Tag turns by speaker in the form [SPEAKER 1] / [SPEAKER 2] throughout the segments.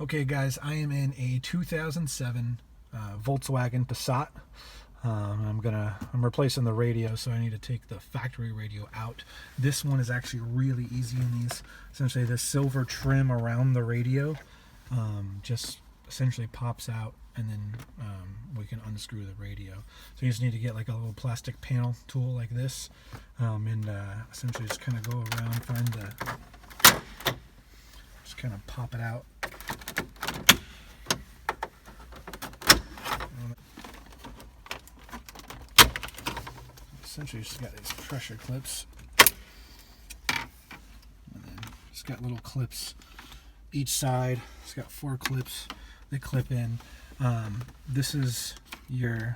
[SPEAKER 1] Okay guys, I am in a 2007 Volkswagen Passat. I'm replacing the radio, so I need to take the factory radio out. This one is actually really easy in these. Essentially the silver trim around the radio just essentially pops out, and then we can unscrew the radio. So you just need to get like a little plastic panel tool like this, and essentially just kind of go around, just kind of pop it out. Essentially just got these pressure clips, and then it's got little clips each side. It's got 4 clips that clip in. This is your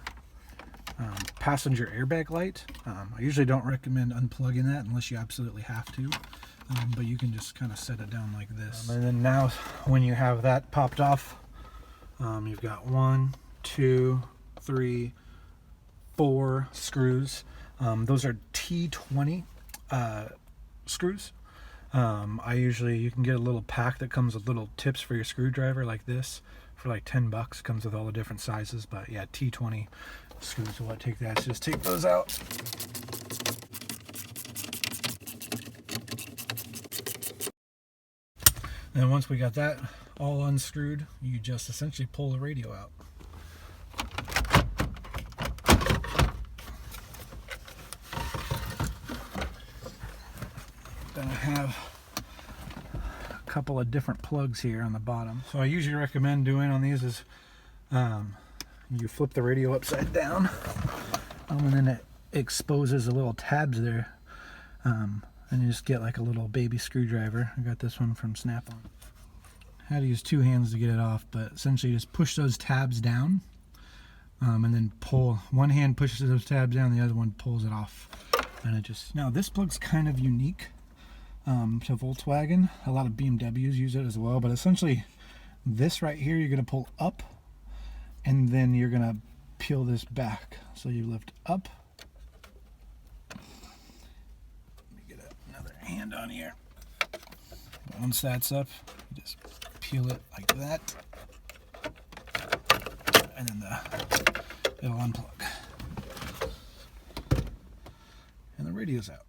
[SPEAKER 1] passenger airbag light. I usually don't recommend unplugging that unless you absolutely have to, but you can just kind of set it down like this. And then now when you have that popped off, you've got 1, 2, 3, 4 screws. Those are T20 screws. You can get a little pack that comes with little tips for your screwdriver like this for like $10. Comes with all the different sizes, but yeah, T20 screws. So what take that? So just take those out. And once we got that all unscrewed, you just essentially pull the radio out. Then I have a couple of different plugs here on the bottom. So I usually recommend doing on these is you flip the radio upside down, and then it exposes the little tabs there, and you just get like a little baby screwdriver. I got this one from Snap-on. I had to use 2 hands to get it off, but essentially you just push those tabs down, and then pull. One hand pushes those tabs down, the other one pulls it off, and it just. Now this plug's kind of unique to Volkswagen. A lot of BMWs use it as well, but essentially this right here you're going to pull up, and then you're going to peel this back. So you lift up. Let me get another hand on here. Once that's up, you just peel it like that, and then it'll unplug, and the radio's out.